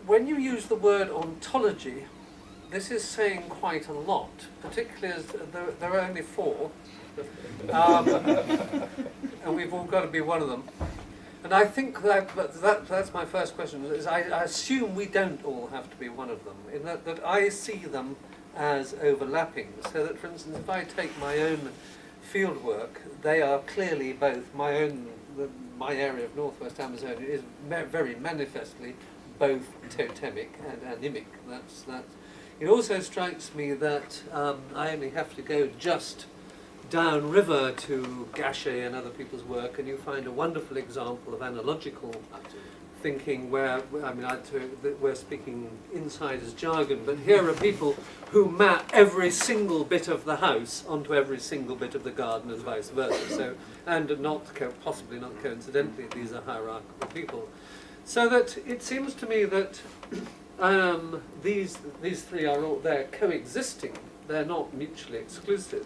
when you use the word ontology, this is saying quite a lot, particularly as there are only four, and we've all got to be one of them. And I think that's my first question, is I assume we don't all have to be one of them, in that I see them as overlapping, so that, for instance, if I take my own field work, they are clearly both my area of Northwest Amazonia is very manifestly both totemic and animic. That's. It also strikes me that I only have to go just downriver to Gachet and other people's work, and you find a wonderful example of analogical thinking where, I mean, we're speaking insiders jargon, but here are people who map every single bit of the house onto every single bit of the garden and vice versa. So, and possibly not coincidentally, these are hierarchical people. So that it seems to me that these three they're coexisting, they're not mutually exclusive.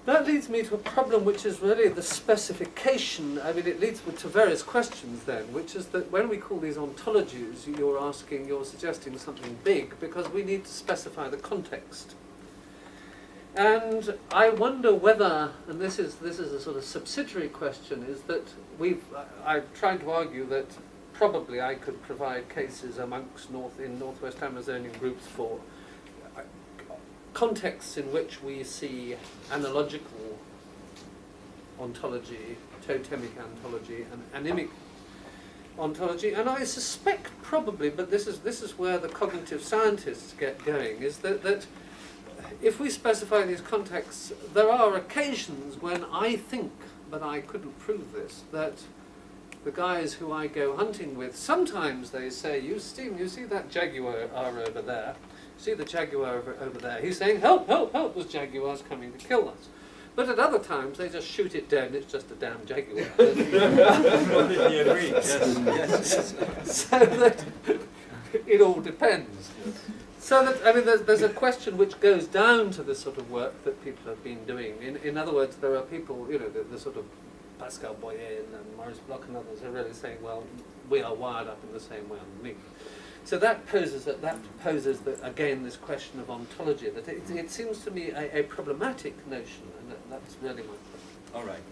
That leads me to a problem which is really the specification. I mean, it leads to various questions then, which is that when we call these ontologies, you're suggesting something big, because we need to specify the context. And I wonder whether, and this is a sort of subsidiary question, is that I'm trying to argue that probably I could provide cases amongst in Northwest Amazonian groups for contexts in which we see analogical ontology, totemic ontology, and animic ontology, and I suspect probably, but this is where the cognitive scientists get going, is that if we specify these contexts, there are occasions when I think, but I couldn't prove this, that the guys who I go hunting with, sometimes they say, Stephen, you see that jaguar over there? See the jaguar over there? He's saying, help, help, help, this jaguar's coming to kill us. But at other times, they just shoot it dead, and it's just a damn jaguar. Completely agree, yes. So that it all depends. So that, I mean, there's a question which goes down to the sort of work that people have been doing. In other words, there are people, the sort of Pascal Boyer and Maurice Bloch and others are really saying, well, we are wired up in the same way underneath. So that poses again this question of ontology. That it seems to me a problematic notion, and that's really my point. All right.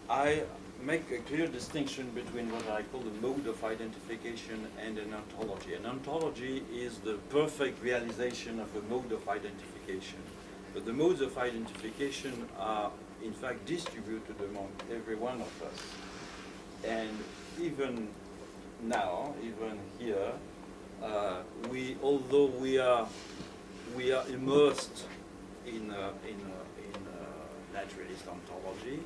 I make a clear distinction between what I call the mode of identification and an ontology. An ontology is the perfect realization of a mode of identification. But the modes of identification are in fact distributed among every one of us. And even now, even here, although we are immersed in naturalist ontology,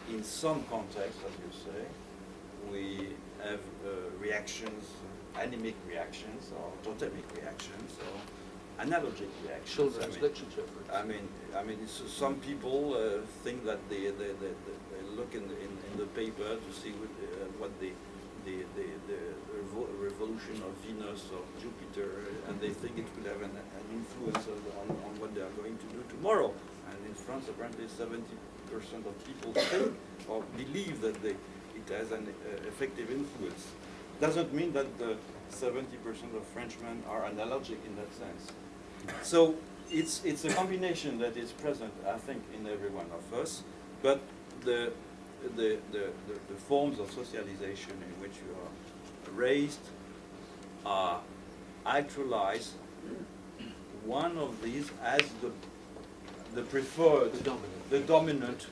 in some contexts, as you say, we have reactions, animic reactions, or totemic reactions, or analogic reactions. Children's literature. I mean, some people think that they look in the paper to see what the revolution of Venus or Jupiter, and they think it will have an influence on what they are going to do tomorrow. And in France, apparently 70% of people think or believe that it has an effective influence. Doesn't mean that the 70% of Frenchmen are analogic in that sense. So it's a combination that is present, I think, in every one of us. But the forms of socialization in which you are raised are actualize one of these as the preferred, the dominant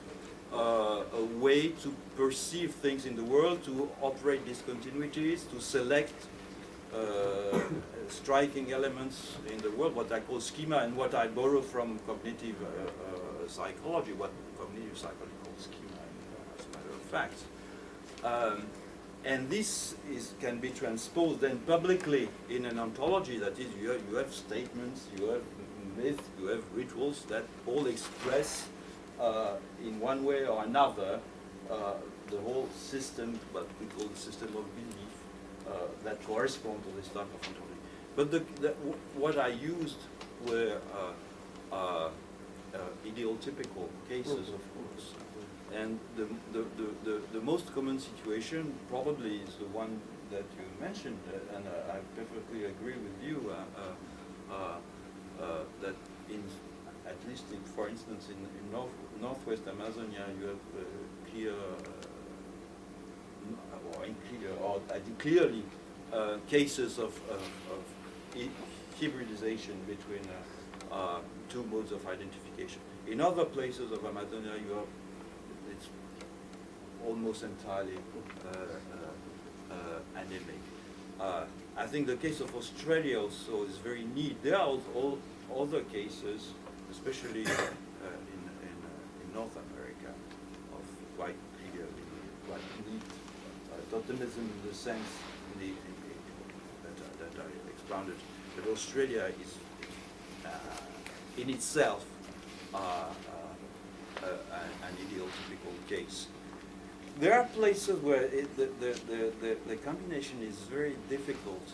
way to perceive things in the world, to operate discontinuities, to select striking elements in the world, what I call schema, and what I borrow from cognitive psychology, what cognitive psychology calls schema, as a matter of fact. And this can be transposed then publicly in an ontology. That is, you have statements, you have myth, you have rituals that all express in one way or another the whole system, what we call the system of belief, that correspond to this type of ontology. But what I used were ideotypical cases, of course. And the most common situation probably is the one that you mentioned, and I perfectly agree with you that at least for instance in northwest Amazonia you have clearly cases of hybridization between two modes of identification. In other places of Amazonia, it's almost entirely endemic. I think the case of Australia also is very neat. There are all other cases, especially in North America, of quite clearly, quite neat totemism in the sense that I expounded. But Australia is in itself an ideotypical case. There are places where the combination is very difficult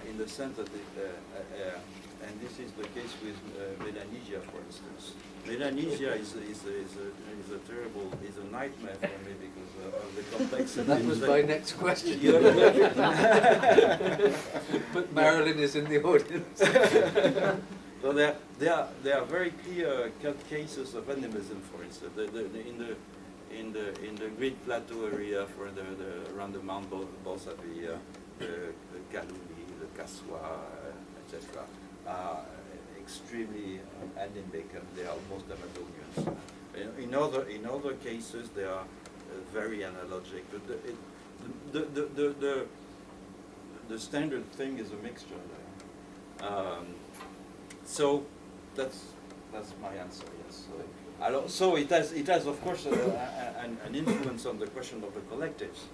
in the sense that, and this is the case with Melanesia, for instance. Melanesia is a nightmare for me because of the complexity. That was my next question. But Marilyn is in the audience. So there are very clear cases of animism, for instance. In the Great Plateau area, around the Mount Bolsavia, the Kaluni, the Kaswa, etc., are extremely endemic, and they are almost Amazonians. In other cases, they are very analogic. But the standard thing is a mixture there. So that's my answer. Yes. So it has of course an influence on the question of the collectives.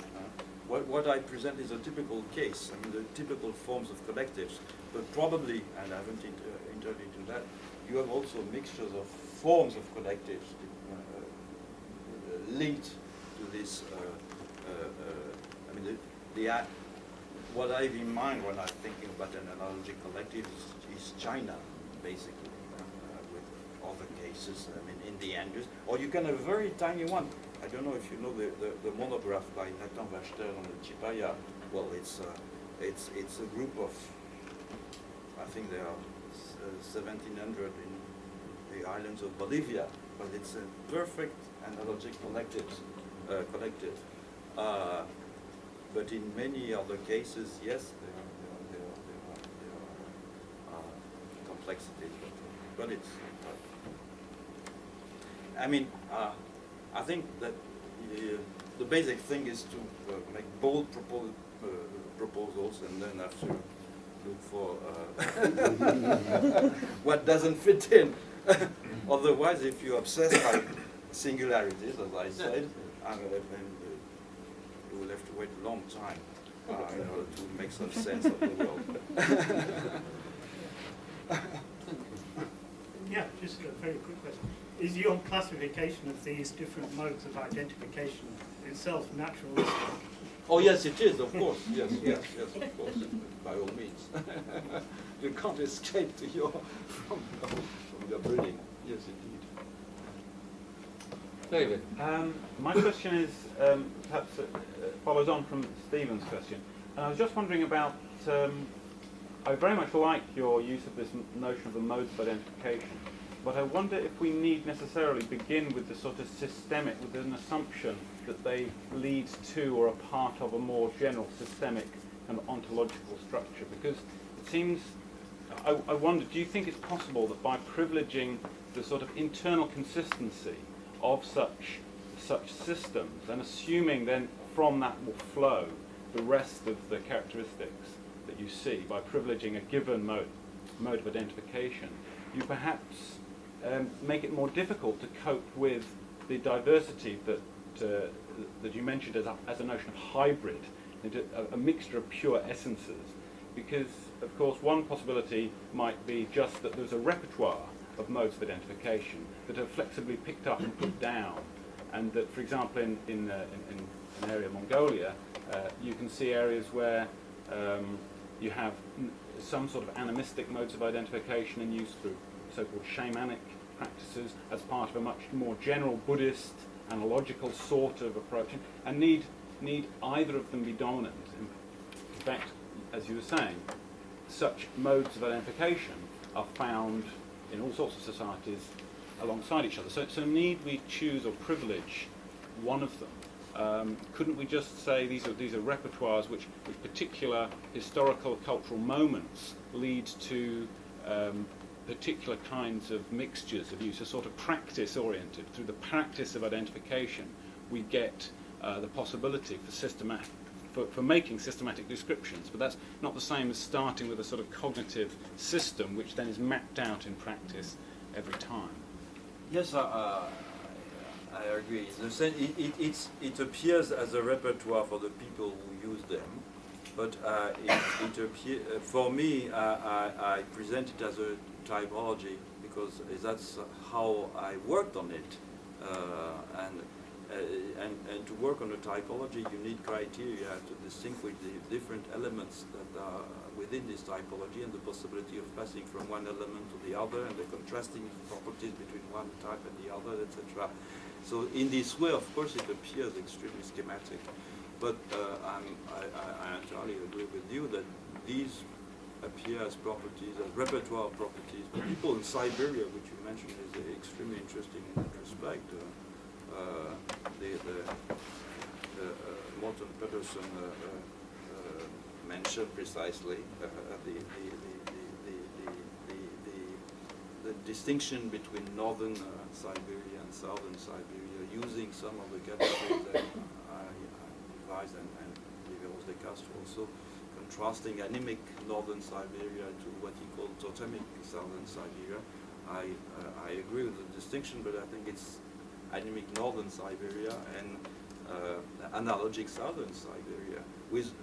What I present is a typical case. I mean the typical forms of collectives, but probably, and I haven't entered into that, you have also mixtures of forms of collectives linked to this. I mean what I have in mind when I'm thinking about an analogic collective is China, basically, with other cases, I mean, in the Andes, or you can have a very tiny one. I don't know if you know the monograph by Nathan Wachter on the Chipaya. Well, it's a group of, I think there are 1,700 in the islands of Bolivia, but it's a perfect analogic collective. But in many other cases, yes, there are complexities, but it's. I mean, I think that the basic thing is to make bold proposals, and then have to look for what doesn't fit in. Otherwise, if you obsess by singularities, as I said, you will have to wait a long time in order to make some sense of the world. Yeah, just a very quick question. Is your classification of these different modes of identification itself naturalistic? Oh yes, it is, of course. Yes, of course, by all means. You can't escape from your building. Yes, indeed. David. My question is perhaps follows on from Stephen's question. I was just wondering about, I very much like your use of this notion of the modes of identification, but I wonder if we need necessarily begin with the sort of systemic, with an assumption that they lead to or are part of a more general systemic and ontological structure, because it seems, I wonder, do you think it's possible that by privileging the sort of internal consistency of such systems, and assuming then from that will flow the rest of the characteristics that you see, by privileging a given mode of identification, you perhaps make it more difficult to cope with the diversity that you mentioned as a notion of hybrid, a mixture of pure essences, because of course one possibility might be just that there's a repertoire of modes of identification that are flexibly picked up and put down, and that, for example, in an area of Mongolia, you can see areas where you have some sort of animistic modes of identification in use through so-called shamanic practices as part of a much more general Buddhist analogical sort of approach, and need either of them be dominant. In fact, as you were saying, such modes of identification are found in all sorts of societies alongside each other. So need we choose or privilege one of them? Couldn't we just say these are repertoires which particular historical, cultural moments lead to particular kinds of mixtures of use, a sort of practice-oriented. Through the practice of identification, we get the possibility for making systematic descriptions, but that's not the same as starting with a sort of cognitive system which then is mapped out in practice every time. Yes, I agree. It appears as a repertoire for the people who use them, but for me, I present it as a typology because that's how I worked on it, and to work on a typology, you need criteria to distinguish the different elements that are within this typology and the possibility of passing from one element to the other and the contrasting properties between one type and the other, etc. So in this way, of course, it appears extremely schematic. But I entirely agree with you that these appear as properties, as repertoire properties. The people in Siberia, which you mentioned, is extremely interesting in that respect. Morton Peterson mentioned precisely the distinction between northern Siberia and southern Siberia, using some of the categories that I devised and Riveros de Castro also, contrasting anemic northern Siberia to what he called totemic southern Siberia. I agree with the distinction, but I think it's anemic northern Siberia and analogic southern Siberia, with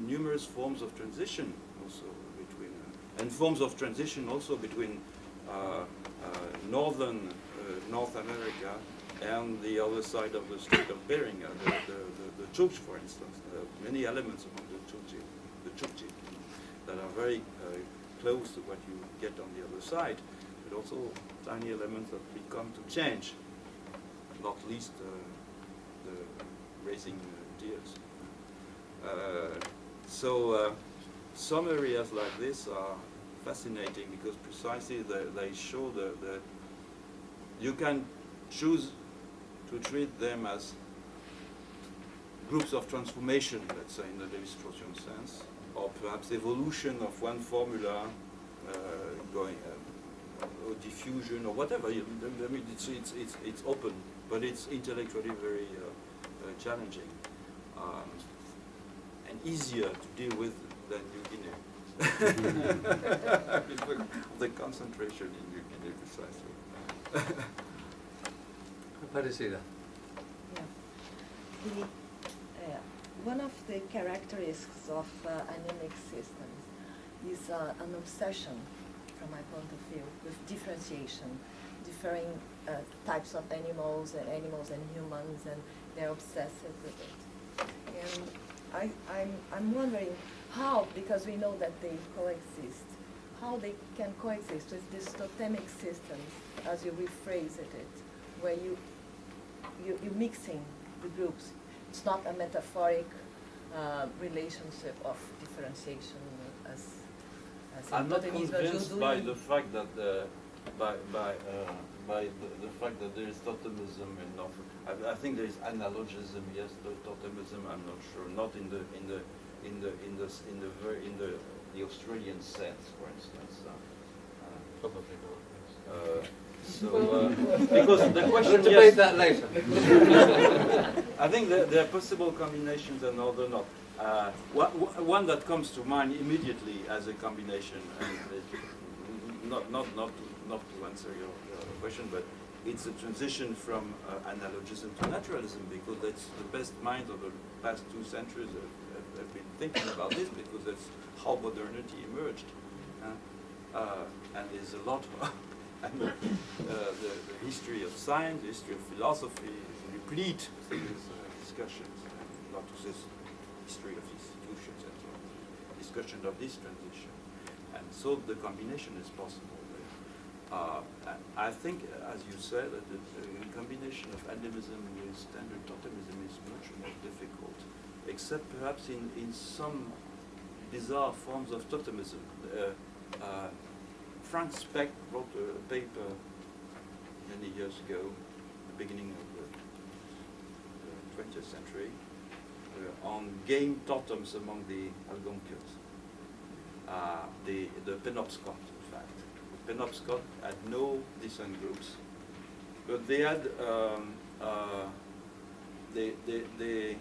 numerous forms of transition also between, and forms of transition also between northern North America and the other side of the Strait of Bering, the Chukchi, for instance. Many elements among the Chukchi that are very close to what you get on the other side, but also tiny elements that become to change, not least the raising deers. So some areas like this are fascinating because precisely they show that you can choose to treat them as groups of transformation, let's say, in the Lévi-Straussian sense, or perhaps evolution of one formula going or diffusion or whatever. I mean, it's open, but it's intellectually very challenging and easier to deal with than New Guinea. The concentration in New Guinea, precisely. How do you see that? Yeah. One of the characteristics of anemic systems is an obsession, from my point of view, with differentiation, differing types of animals and humans, and they're obsessed with it. And I'm wondering how, because we know that they coexist, how they can coexist with these totemic systems, as you rephrased it, where you're mixing the groups. It's not a metaphoric relationship of differentiation as I'm not totemism convinced by the fact that by the fact that there is totemism in North. I think there is analogism, yes, totemism. I'm not sure. Not in the Australian sense, for instance. Probably not. Yes. Because the question, We'll debate that later. I think there are possible combinations and other not. One that comes to mind immediately as a combination, and not to answer your question, but it's a transition from analogism to naturalism, because that's the best minds of the past 2 centuries have been thinking about this, because that's how modernity emerged. And there's a lot of the history of science, the history of philosophy is replete with these discussions, and not to say history of institutions and so on, discussion of this transition. And so the combination is possible. I think, as you said, that the combination of animism with standard totemism is much more difficult, except perhaps in some bizarre forms of totemism. Frank Speck wrote a paper many years ago, the beginning of the 20th century, on game totems among the Algonquians. The Penobscot, in fact. The Penobscot had no descent groups, but they had they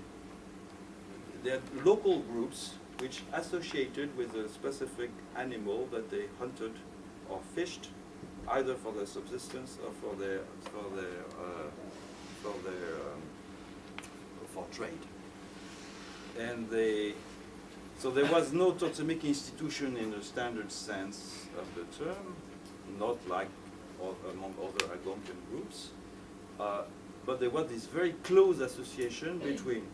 had local groups which associated with a specific animal that they hunted or fished, either for their subsistence or for trade. And so there was no totemic institution in the standard sense of the term, not like among other Algonquian groups, but there was this very close association between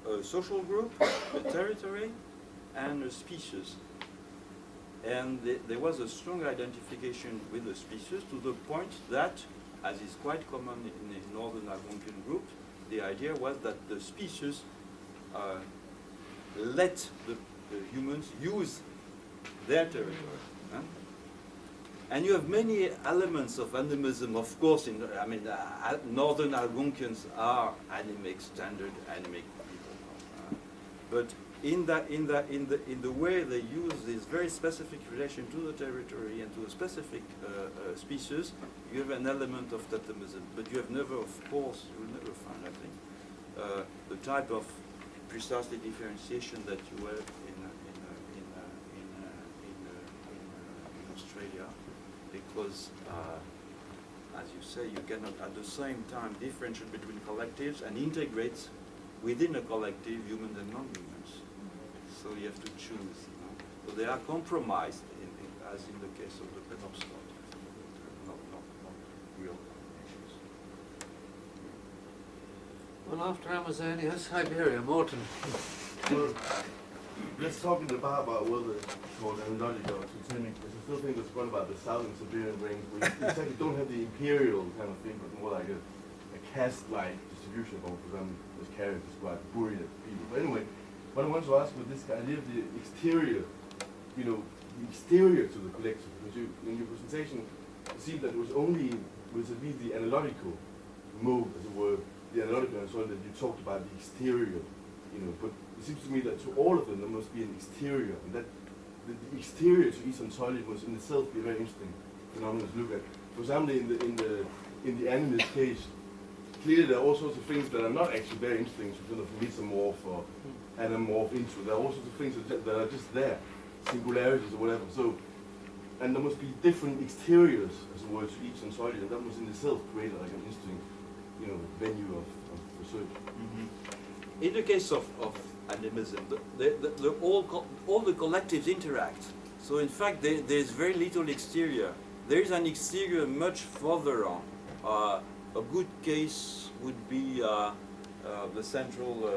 a social group, a territory, and a species. And there was a strong identification with the species to the point that, as is quite common in the northern Algonquian group, the idea was that the species let the humans use their territory. Huh? And you have many elements of animism, of course. Northern Algonquians are animic, standard animic people, but in the way they use this very specific relation to the territory and to a specific species, you have an element of totemism. But you have never, of course, you will never find, I think, the type of precisely differentiation that you have in Australia, because, as you say, you cannot at the same time differentiate between collectives and integrate within a collective humans and non-humans. So you have to choose. So they are compromised, as in the case of the Penobscot, not real issues. Well, after Amazonia, Siberia, Morton. Well, let's talk in the bar about whether it's called analogy or totemic, because I still think there's one about the southern Siberian range, where you exactly don't have the imperial kind of thing, but more like a caste-like distribution of them, as carriers describe, buried people. But anyway, what I want to ask with this idea of the exterior, the exterior to the collective, because in your presentation, it seemed that it was only vis-a-vis the analogical mode, as it were, the analogical and so on, that you talked about the exterior, but it seems to me that to all of them there must be an exterior, and that the exterior to each ontology must in itself be a very interesting phenomenon to look at. For example, in the animist case, clearly there are all sorts of things that are not actually very interesting to kind of mesomorph or anamorph into. There are all sorts of things that are just there, singularities or whatever. So, and there must be different exteriors, as it were, to each ontology, and that must in itself create like an interesting, venue of research. Mm-hmm. In the case of animism, all the collectives interact. So in fact, there's very little exterior. There is an exterior much further on. A good case would be the central,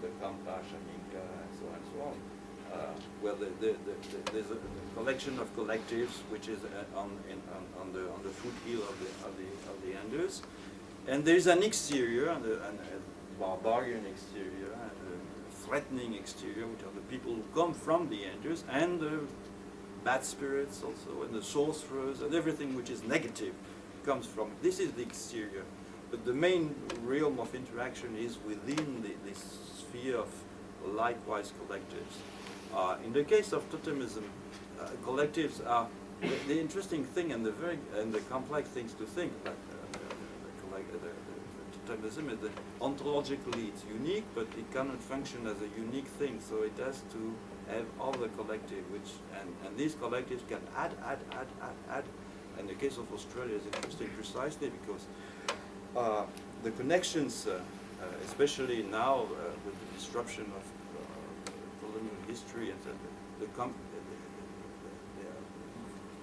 the Campa, Shaminka, and so on, where there's a collection of collectives which is on the foothill of the Andes, and there's an exterior, and a barbarian exterior, and a threatening exterior, which are the people who come from the Andes, and the bad spirits also, and the sorcerers, and everything which is negative comes from. This is the exterior. But the main realm of interaction is within this sphere of likewise collectives. In the case of totemism, collectives are the interesting thing and the complex things to think about. The totemism is that ontologically it's unique, but it cannot function as a unique thing. So it has to have other collective, and these collectives can add. And the case of Australia is interesting precisely because the connections, especially now with the disruption of colonial history and the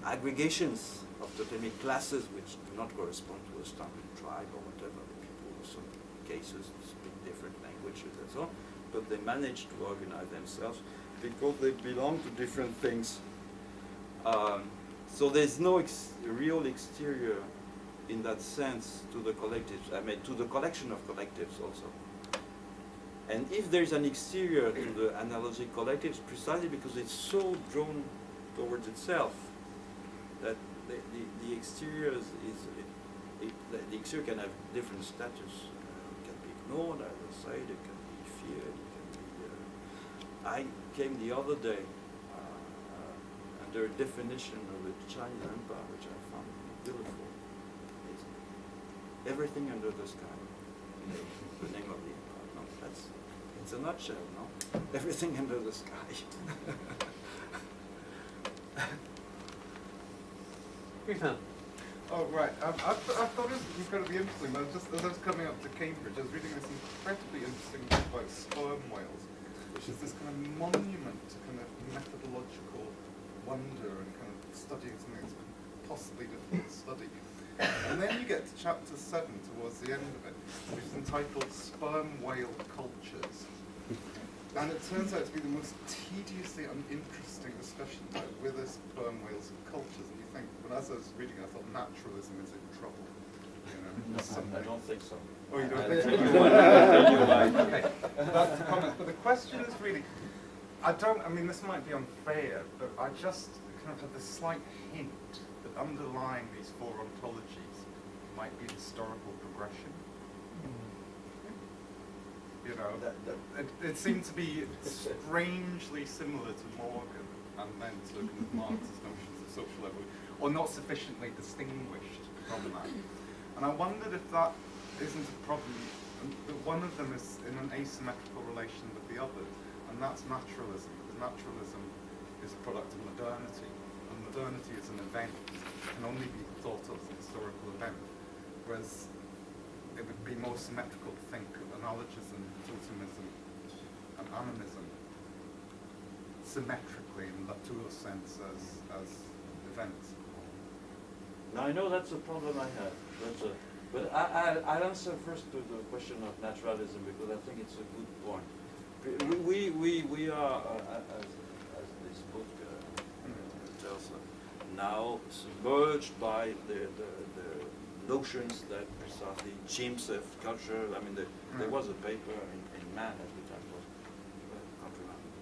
aggregations of totemic classes which do not correspond to a standard tribe or whatever, people in some cases speak different languages and so on, but they manage to organize themselves because they belong to different things. So there's no real exterior in that sense to the collectives, I mean to the collection of collectives also. And if there's an exterior to the analogic collectives, precisely because it's so drawn towards itself, that the exterior the exterior can have different status. It can be ignored, I will say, it can be feared, it can be... I came the other day under a definition of the Chinese Empire, which I found beautiful. It's everything under the sky. The name of the empire. No, it's a nutshell, no? Everything under the sky. Peter. Oh, right. I thought it was incredibly interesting. But as I was coming up to Cambridge, I was reading this incredibly interesting book about sperm whales, which is this kind of monument to kind of methodological wonder and kind of studying something that's possibly difficult to study. And then you get to chapter 7 towards the end of it, which is entitled Sperm Whale Cultures. And it turns out to be the most tediously uninteresting discussion about whether sperm whales are cultures. And you think, but as I was reading, I thought naturalism is in trouble. You know, I don't think so. Oh, you don't think so? Okay, that's the comment. But the question is really, I mean, this might be unfair, but I just kind of had this slight hint that underlying these four ontologies might be historical progression. You know, it seemed to be strangely similar to Morgan and then to kind of Marx's notions of social evolution, or not sufficiently distinguished from that. And I wondered if that isn't a problem, that one of them is in an asymmetrical relation with the other, and that's naturalism, because naturalism is a product of modernity, and modernity is an event, can only be thought of as a historical event, whereas it would be more symmetrical to think of analogism, totemism, and animism symmetrically in that to a sense as events. Now I know that's a problem I have, but I'll answer first to the question of naturalism because I think it's a good point. We are, as this book tells us, now submerged by the notions that precisely chimps have culture. I mean, there was a paper in Man at the time,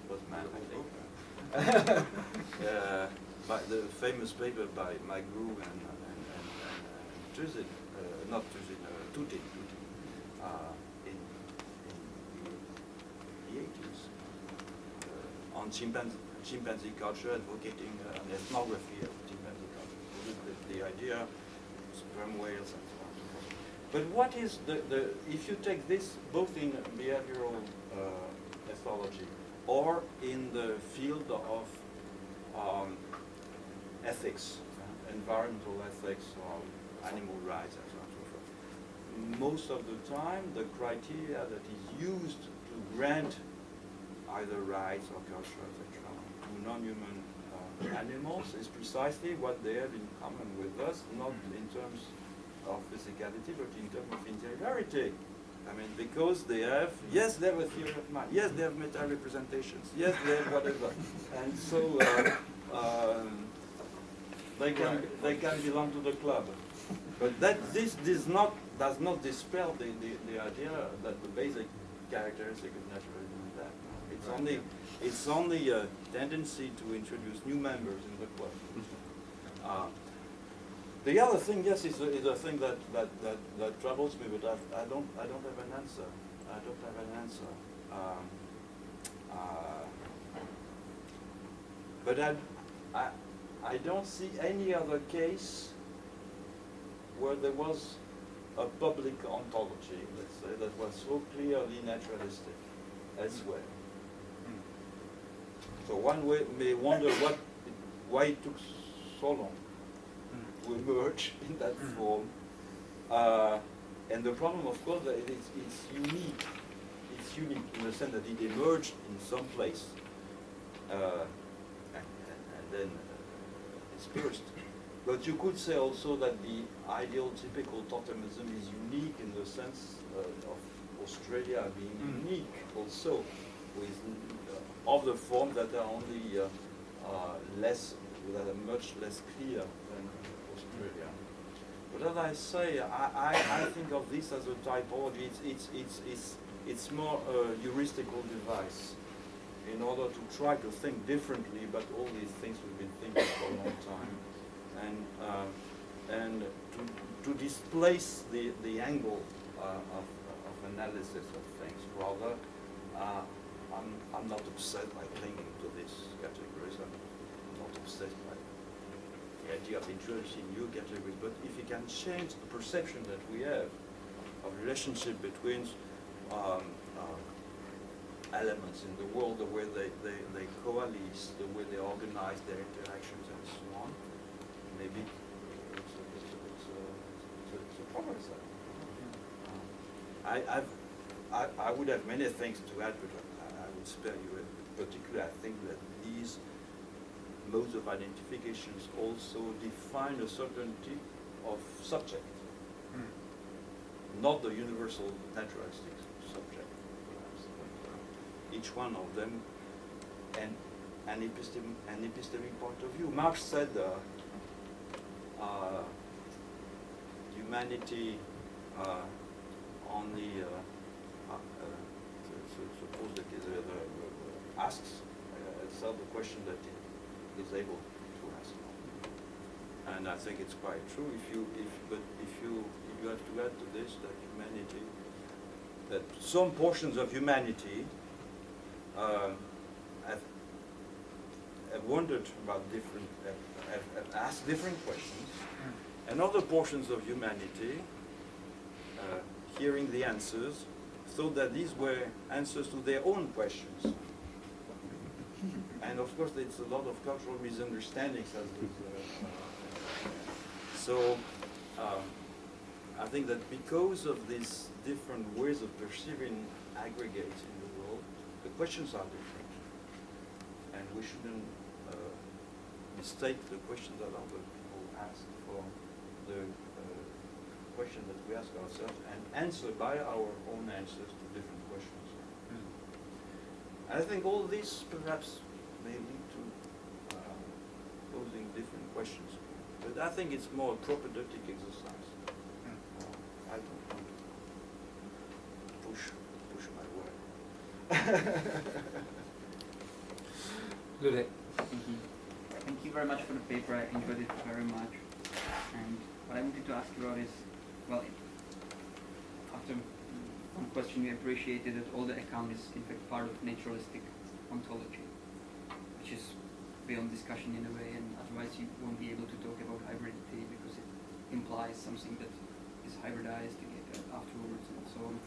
was Man, I think. By the famous paper by Magru and Tuzin, not Tuzin, Tutin, in the 80s, on chimpanzee culture, advocating an ethnography of chimpanzee culture. With the idea sperm whales and so on and so forth. But what is if you take this both in behavioral ethology or in the field of ethics, environmental ethics or animal rights and so on and so forth, most of the time the criteria that is used to grant either rights or culture, etc., to non-human animals is precisely what they have in common with us, not in terms of physicality, but in terms of interiority. I mean, because they have, yes, they have a theory of mind, yes, they have meta representations, yes, they have whatever, and so they can belong to the club. But this does not dispel the idea that the basic characteristic of naturalism is that. It's only a tendency to introduce new members in the club. The other thing, yes, is a thing that troubles me, but I don't have an answer. I don't have an answer. But I don't see any other case where there was a public ontology, let's say, that was so clearly naturalistic elsewhere. So one may wonder why it took so long to emerge in that form. And the problem, of course, that it's unique. It's unique in the sense that it emerged in some place, and then dispersed. But you could say also that the ideal typical totemism is unique in the sense of Australia being unique also, with other forms that are only less that are much less clear than Australia. But as I say, I think of this as a typology. It's more a heuristical device in order to try to think differently about all these things we've been thinking for a long time, and to displace the angle of analysis of things. Rather, I'm not obsessed by clinging to these categories. I'm not obsessed by the idea of introducing new categories. But if you can change the perception that we have of relationship between elements in the world, the way they coalesce, the way they organize their interactions and so on, maybe it's a progress. I would have many things to add, but I would spare you. In particular, I think that these modes of identifications also define a certain type of subject, not the universal naturalistic subject, perhaps, but each one of them and an epistemic point of view. Marx said humanity only suppose that asks itself the question that it is able to ask. And I think it's quite true. But if you have to add to this that humanity, that some portions of humanity have wondered about have asked different questions, and other portions of humanity, hearing the answers, thought that these were answers to their own questions. And of course, it's a lot of cultural misunderstandings as so I think that because of these different ways of perceiving aggregates in the world, the questions are different. And we shouldn't mistake the questions that other people ask for the question that we ask ourselves and answer by our own answers to different questions. I think all this perhaps may lead to posing different questions. But I think it's more a propedeutic exercise. I don't want to push my word. Ludwig. Thank you very much for the paper. I enjoyed it very much. And what I wanted to ask you about is, well, after one question, we appreciated that all the account is in fact part of naturalistic ontology, which is beyond discussion in a way, and otherwise you won't be able to talk about hybridity because it implies something that is hybridized afterwards and so on.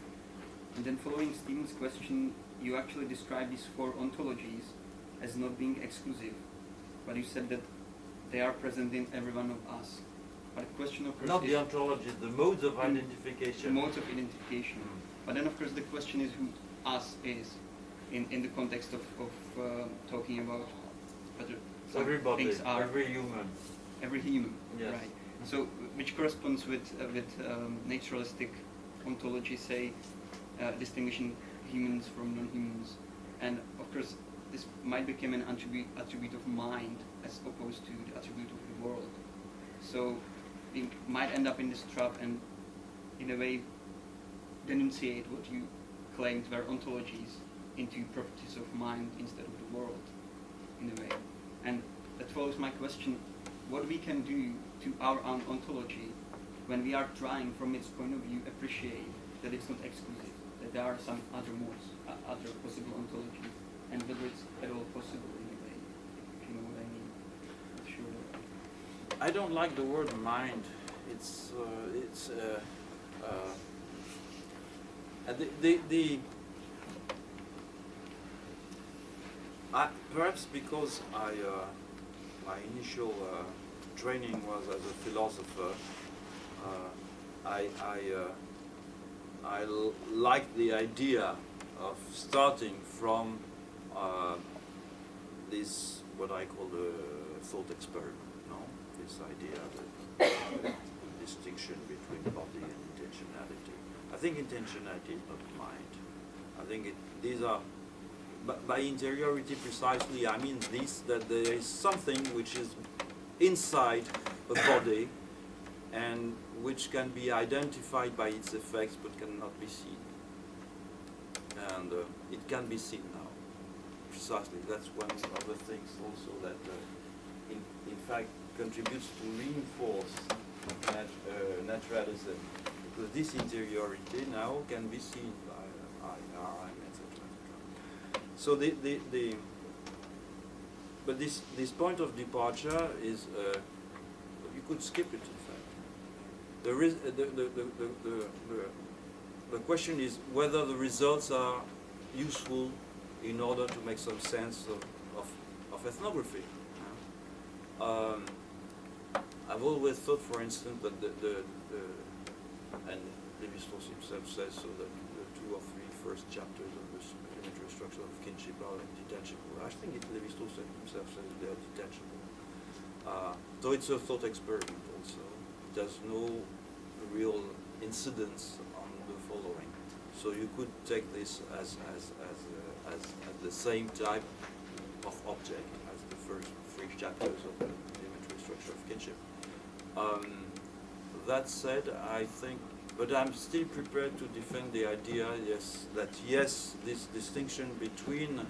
And then following Stephen's question, you actually described these four ontologies as not being exclusive, but you said that they are present in every one of us. But the question, of course, Not is the ontology, the modes of identification. the modes of identification. But then, of course, the question is who us is in the context of talking about whether some Everybody, things are every human. every human, Yes. right? So, which corresponds with naturalistic ontology, say, distinguishing humans from non-humans, and of course, this might become an attribute of mind as opposed to the attribute of the world. So, we might end up in this trap and, in a way, denunciate what you claimed were ontologies into properties of mind instead of the world, in a way. And that follows my question, what we can do to our own ontology when we are trying, from its point of view, appreciate that it's not exclusive, that there are some other modes, other possible ontologies, and whether it's at all possible in a way, if you know what I mean. Not sure. I don't like the word mind. Perhaps because my initial training was as a philosopher, I like the idea of starting from this, what I call the thought experiment, no? This idea that the distinction between body and intentionality. I think intentionality is not mind. I think these are by interiority precisely, I mean this, that there is something which is inside a body and which can be identified by its effects but cannot be seen. And it can be seen now. Precisely, that's one of the things also that in fact contributes to reinforce naturalism, because this interiority now can be seen by IRM, etc. So but this point of departure is you could skip it. In fact, there is the question is whether the results are useful in order to make some sense of ethnography. I've always thought, for instance, that and Lévi-Strauss himself says so, that the 2 or 3 first chapters of the supplementary structure of kinship are detachable. I think Lévi-Strauss himself says they are detachable. So it's a thought experiment also. It has no real incidence on the following. So you could take this as the same type of object as the first 3 chapters of the elementary structure of kinship. That said, I think, but I'm still prepared to defend the idea, that this distinction between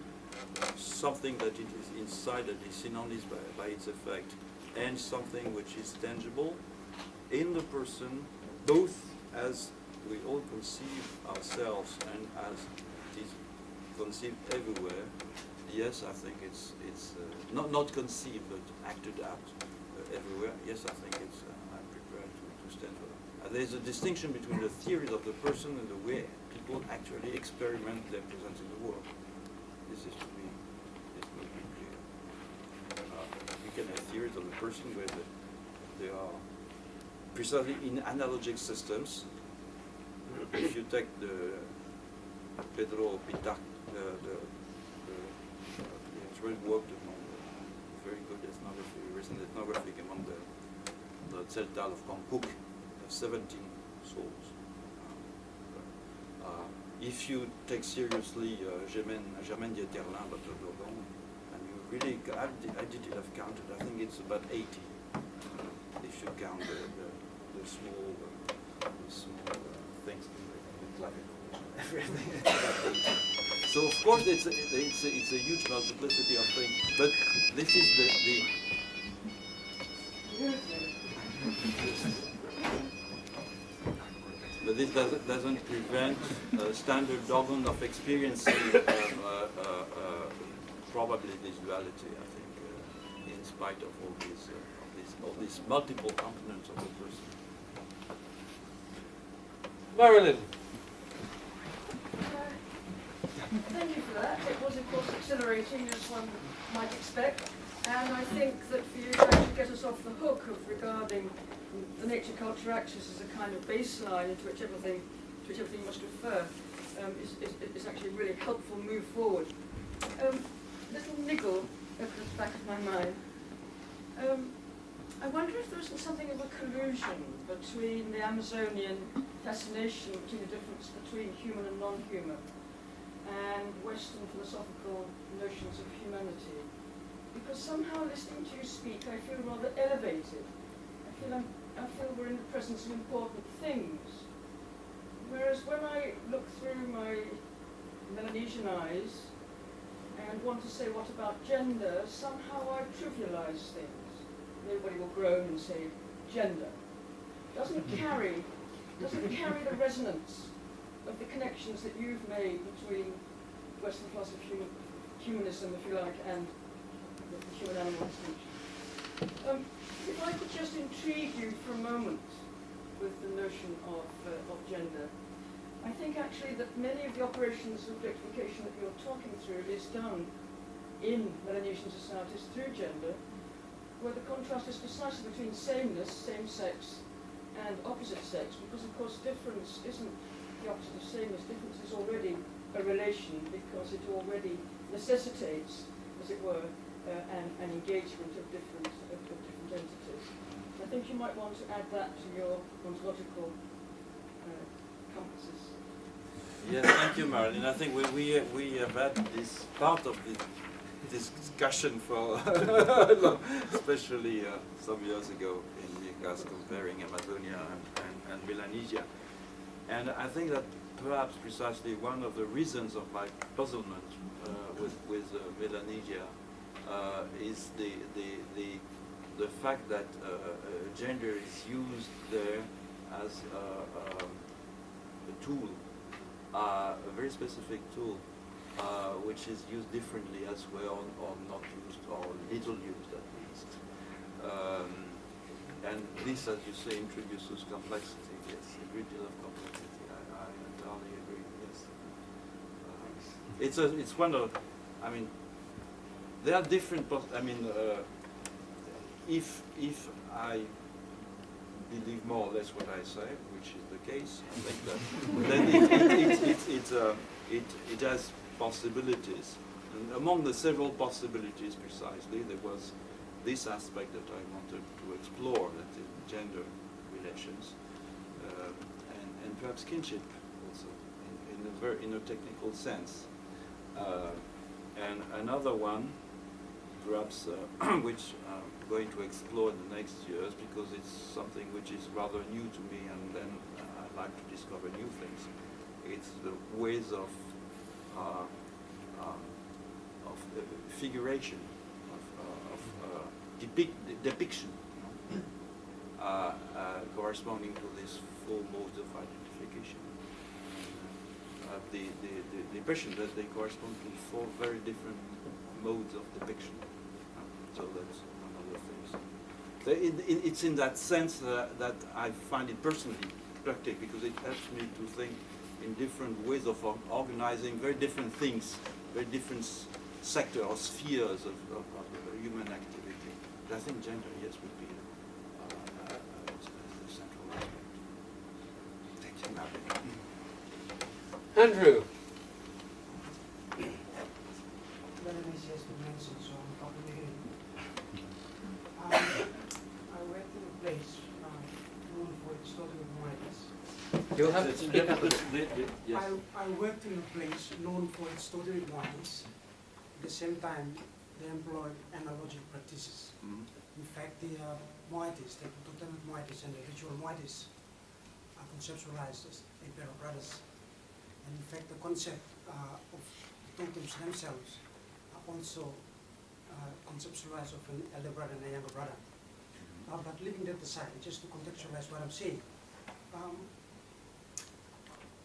something that it is inside that is seen only by its effect and something which is tangible in the person, both as we all conceive ourselves and as it is conceived everywhere. Yes, I think it's not conceived but acted out everywhere. Yes, I think it's. I'm prepared to stand for that. There's a distinction between the theories of the person and the way people actually experiment their presence in the world. This is to be clear. You can have theories of the person where they are precisely in analogic systems. If you take the Pedro Pitac, he really worked among very good ethnography, recent ethnography among the Tseltal of Kamkuk, 17 souls. If you take seriously Germaine Dieterlin, but and you really, I did it, I've counted, I think it's about 80, if you count the small things in the clavicle, everything. So of course it's a huge multiplicity of things, but this is but this doesn't prevent a standard dogma of experiencing probably this duality. I think, in spite of all these multiple components of the person. Marilyn. Thank you for that. It was, of course, exhilarating, as one might expect. And I think that for you to actually get us off the hook of regarding the nature-culture axis as a kind of baseline to which everything must refer is actually a really helpful move forward. Little niggle at the back of my mind. I wonder if there isn't something of a collusion between the Amazonian fascination between the difference between human and non-human and Western philosophical notions of humanity. Because somehow listening to you speak, I feel rather elevated. I feel we're in the presence of important things. Whereas when I look through my Melanesian eyes and want to say what about gender, somehow I trivialize things. Everybody will groan and say gender. Doesn't carry the resonance of the connections that you've made between Western philosophy of humanism, if you like, and the human-animal distinction. If I could just intrigue you for a moment with the notion of gender, I think actually that many of the operations of objectification that you're talking through is done in Melanesian societies through gender, where the contrast is precisely between sameness, same sex, and opposite sex, because of course difference isn't the opposite of sameness. Difference is already a relation because it already necessitates, as it were, an engagement of different entities. I think you might want to add that to your ontological compasses. Yes, thank you, Marilyn. I think we have had this part of this discussion for especially some years ago in Newcastle, comparing Amazonia and Melanesia. And I think that perhaps precisely one of the reasons of my puzzlement with Melanesia is the fact that gender is used there as a tool, a very specific tool, which is used differently elsewhere, or not used, or little used at least. And this, as you say, introduces complexity. Yes, a great deal of complexity. I entirely agree. Yes. It's one of, I mean, there are different. If I believe more or less what I say, which is the case, I think that then it has possibilities. And among the several possibilities, precisely, there was this aspect that I wanted to explore, that is gender relations, and perhaps kinship also, in a technical sense. And another one, perhaps, which I'm going to explore in the next years, because it's something which is rather new to me, and then I like to discover new things. It's the ways of figuration, of depiction, corresponding to this four modes of identification. The impression that they correspond to four very different modes of depiction. So that's one of the things. It's in that sense that I find it personally practical, because it helps me to think in different ways of organizing very different things, very different sectors or spheres of human activity. But I think gender, yes, would be the central aspect. Thank you, Marilyn. Andrew. My name is Hugh-Jones, so I'm probably I worked in a place known for its study of minds. You'll have to speak up a bit. Yes. I worked in a place known for its study of minds. At the same time, they employ analogic practices. In fact, the moieties, the totemic moieties and the ritual moieties are conceptualized as a pair of brothers. And in fact, the concept of totems themselves are also conceptualized of an elder brother and a younger brother. But leaving that aside, just to contextualize what I'm saying,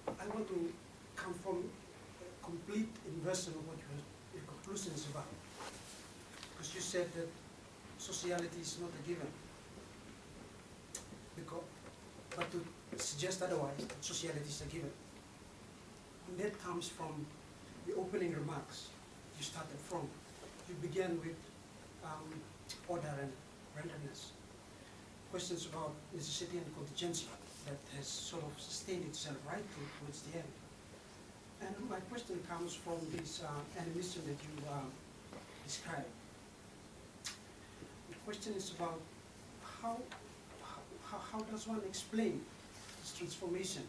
I want to come from a complete inversion of what your conclusion is about. Because you said that sociality is not a given. But to suggest otherwise, that sociality is a given. And that comes from the opening remarks you started from. You began with order and randomness. Questions about necessity and contingency that has sort of sustained itself right towards the end. And my question comes from this animation that you described. The question is about how does one explain this transformation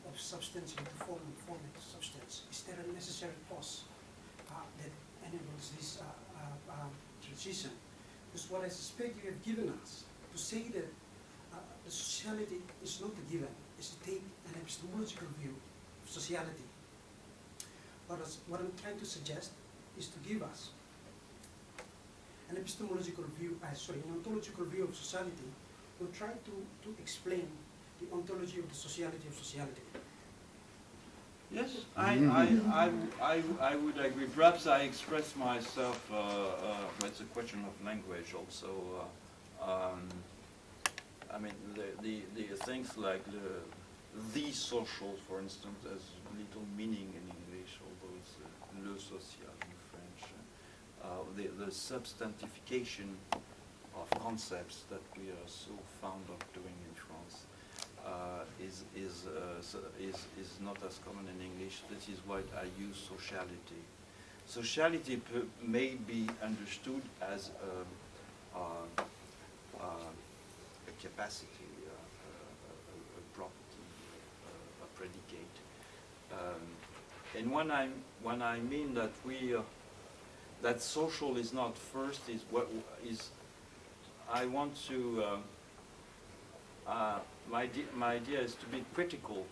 of substance into form and form into substance? Is there a necessary cause that enables this transition? Because what I suspect you have given us, to say that the sociality is not a given, is to take an epistemological view of sociality. But what I'm trying to suggest is to give us an epistemological view, an ontological view of sociality, to try to explain the ontology of the sociality of sociality. Yes, I would agree. Perhaps I express myself, it's a question of language also. I mean, the things like the social, for instance, has little meaning in English, although it's le social in French. The substantification of concepts that we are so fond of doing in France is not as common in English. That is why I use sociality. Sociality may be understood as a capacity, a property, a predicate, And when I mean that that social is not first, is what is. I want to. My idea is to be critical,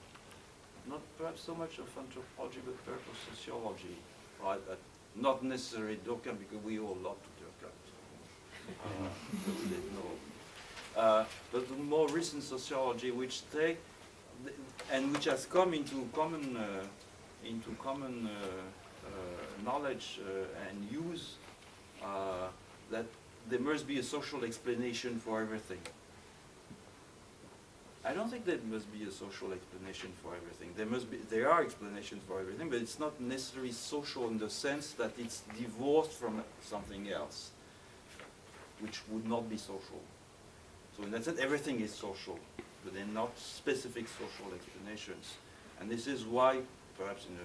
not perhaps so much of anthropology, but perhaps of sociology. Right? Not necessarily Durkheim, because we all love to Durkheim. But the more recent sociology, which which has come into common knowledge and use, that there must be a social explanation for everything. I don't think there must be a social explanation for everything. There are explanations for everything, but it's not necessarily social in the sense that it's divorced from something else, which would not be social. So in that sense, everything is social, but they're not specific social explanations. And this is why, perhaps in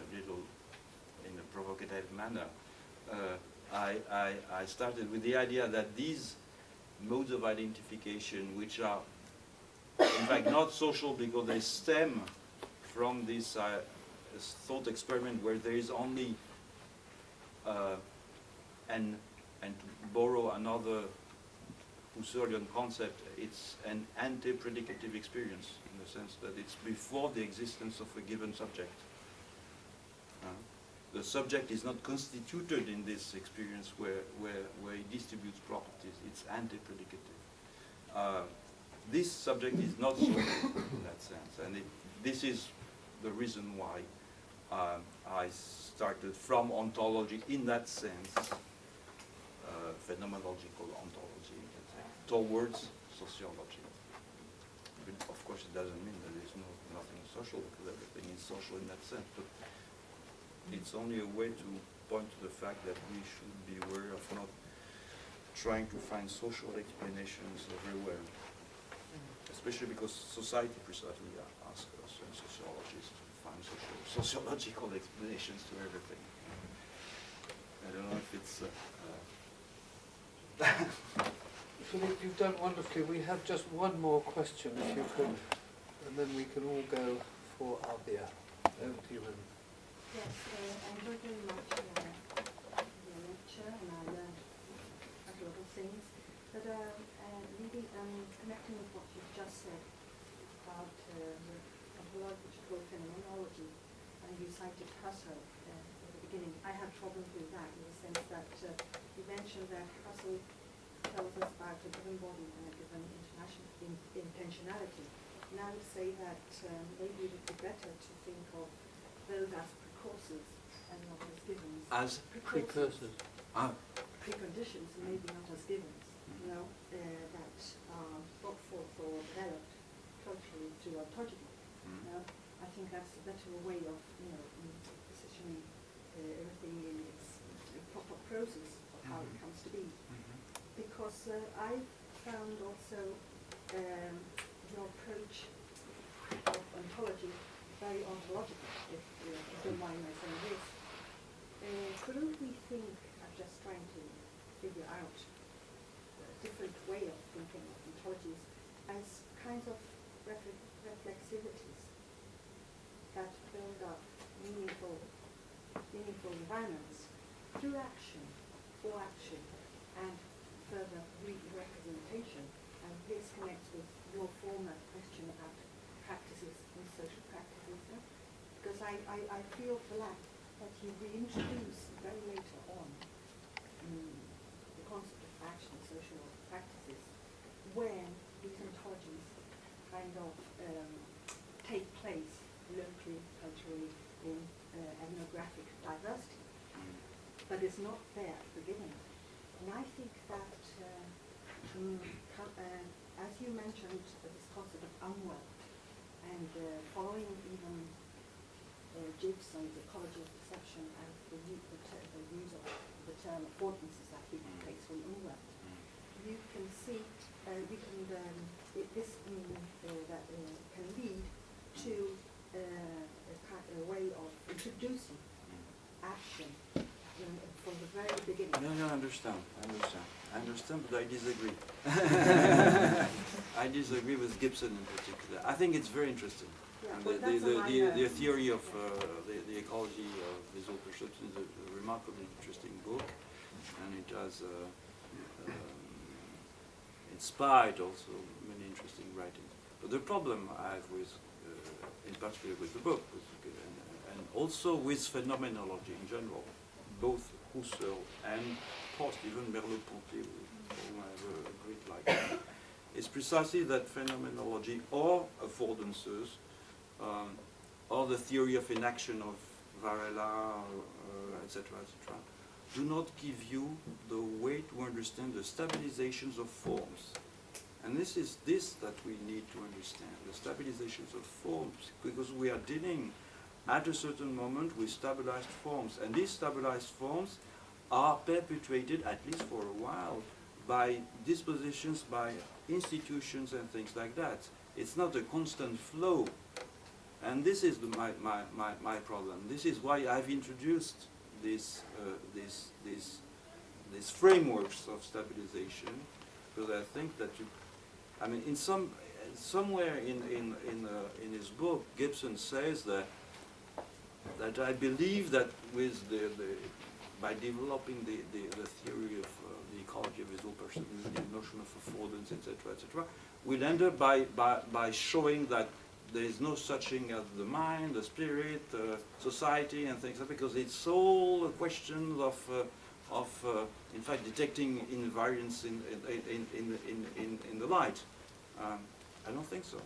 a provocative manner, I started with the idea that these modes of identification, which are in fact not social because they stem from this thought experiment where there is only, and to borrow another Husserlian concept, it's an anti-predicative experience in the sense that it's before the existence of a given subject. The subject is not constituted in this experience where it distributes properties. It's anti-predicative. This subject is not social in that sense, and this is the reason why I started from ontology in that sense, phenomenological ontology, towards sociology. But of course, it doesn't mean that there's nothing social, because everything is social in that sense. But it's only a way to point to the fact that we should be aware of not trying to find social explanations everywhere. Especially because society precisely asks us and sociologists to find sociological explanations to everything. I don't know if it's... Philippe, you've done wonderfully. We have just one more question, if you could, and then we can all go for our beer. Over to you, Lynn. Yes, I enjoyed very much the lecture, and I learned a lot of things. But really connecting with what you've just said about the ontological phenomenology, and you cited Husserl at the beginning. I had problems with that in the sense that you mentioned that Husserl tells us about a given body and a given intentionality. And I would say that maybe it would be better to think of those as precursors and not as givens. As precursors. Preconditions, maybe not as givens. You know, that are brought forth or developed culturally through ontology. You know, I think that's a better way of, positioning everything in its proper process of how it comes to be. Because I found also your approach of ontology very ontological, if you don't mind my saying this. Couldn't we think, I'm just trying to figure out different way of thinking of ontologies as kinds of reflexivities that build up meaningful environments through action, for action, and further representation. And this connects with your former question about practices and social practices. Because I feel for that you reintroduce very later on the concept of action, social practices, when these ontologies kind of take place locally, culturally, in ethnographic diversity. But it's not there at the beginning. And I think that, as you mentioned, this concept of unworked, and following even Gibbs and the ecology of perception and the use of the term affordances that he takes from unworked, you can see this can lead to a way of introducing action from the very beginning. No, I understand, but I disagree. I disagree with Gibson in particular. I think it's very interesting. Yeah, And but that's a minor. the theory of the ecology of visual perception is a remarkably interesting book, and it has inspired also many interesting writings. But the problem I have with, in particular with the book, and also with phenomenology in general, both Husserl and Prost, even Merleau-Ponty, whom I have a great like, is precisely that phenomenology or affordances, or the theory of inaction of Varela, etc., etc., do not give you the way to understand the stabilizations of forms. And this is this that we need to understand, the stabilizations of forms, because we are dealing at a certain moment with stabilized forms. And these stabilized forms are perpetuated, at least for a while, by dispositions, by institutions and things like that. It's not a constant flow. And this is my problem. This is why I've introduced these frameworks of stabilization, because I think that I mean, in somewhere in his book, Gibson says that I believe that with by developing the theory of the ecology of visual perception, the notion of affordance, etc., etc., we'll end up by showing that there is no such thing as the mind, the spirit, society, and things like that, because it's all a question of in fact, detecting invariance in the light. I don't think so.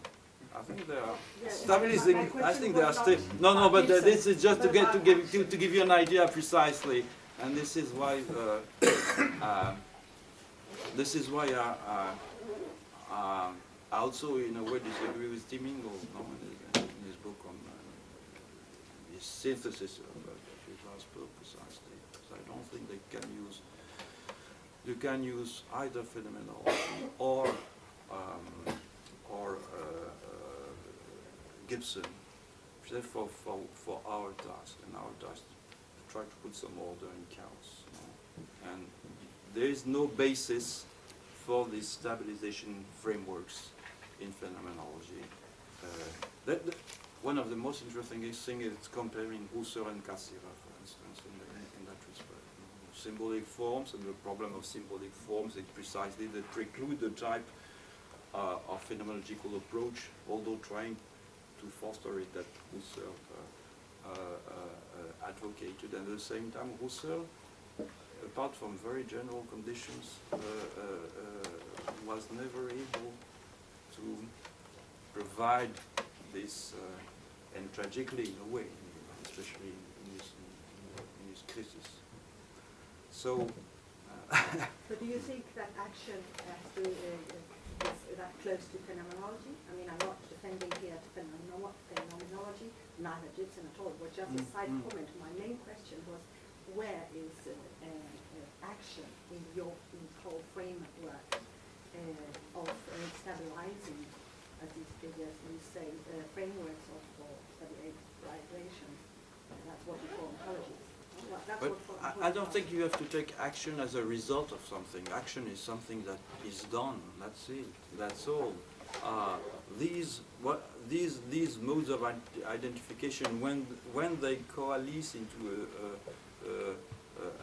I think they are stabilizing. I think they are still. No, but this is just to give you an idea precisely, and this is why I also, in a way, disagree with Tim Ingalls in his book on his synthesis of his last book, precisely. So I don't think you can use either phenomenology or Gibson for our task, and our task to try to put some order in chaos. And there is no basis for these stabilization frameworks in phenomenology. One of the most interesting things is comparing Husserl and Cassirer, for instance, in that respect. Symbolic forms, and the problem of symbolic forms is precisely that preclude the type of phenomenological approach, although trying to foster it that Husserl advocated. And at the same time, Husserl, apart from very general conditions, was never able to provide this, and tragically in a way, especially in his crisis. So. So do you think that action is that close to phenomenology? I mean, I'm not defending here phenomenology, neither Gibson at all, but just a side comment. My main question was, where is action in your whole framework of stabilizing, as you say, frameworks of stabilization? That's what we call ontologies. But I don't think you have to take action as a result of something. Action is something that is done. That's it. That's all. These modes of identification, when they coalesce into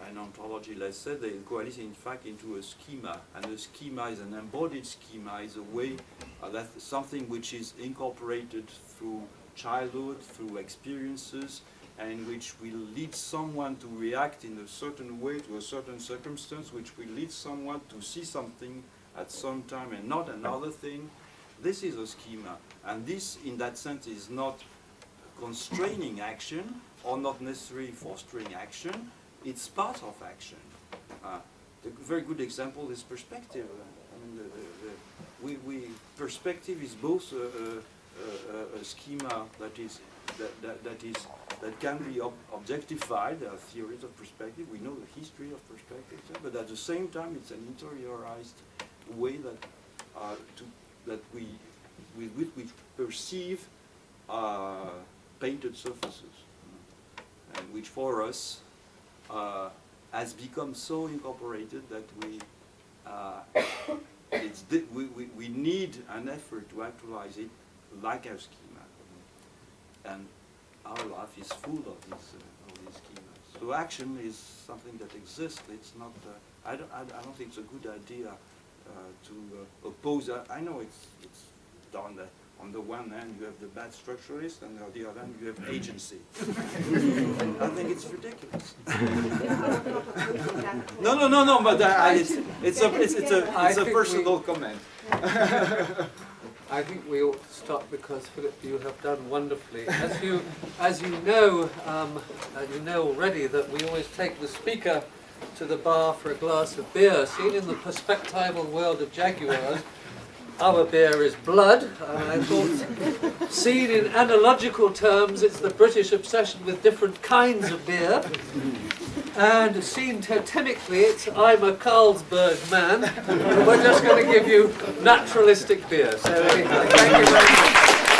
an ontology, let's say, they coalesce in fact into a schema, and a schema is an embodied schema, is a way that's something which is incorporated through childhood, through experiences, and which will lead someone to react in a certain way to a certain circumstance, which will lead someone to see something at some time and not another thing. This is a schema, and this, in that sense, is not constraining action or not necessarily fostering action. It's part of action. The very good example is perspective. I mean, perspective is both a schema that can be objectified. There are theories of perspective. We know the history of perspective, but at the same time, it's an interiorized way with which we perceive painted surfaces, and which for us has become so incorporated that we need an effort to actualize it like a schema. and our life is full of these schemas. So action is something that exists. It's not. I don't think it's a good idea to oppose. I know it's done. On the one hand, you have the bad structuralist, and on the other hand, you have agency. I think it's ridiculous. No. But it's a personal comment. I think we ought to stop because Philippe, you have done wonderfully. As you know already that we always take the speaker to the bar for a glass of beer. Seen in the perspectival world of Jaguars, our beer is blood. I thought, seen in analogical terms, it's the British obsession with different kinds of beer. And seen totemically, it's I'm a Carlsberg man. We're just going to give you naturalistic beer. So thank you very much.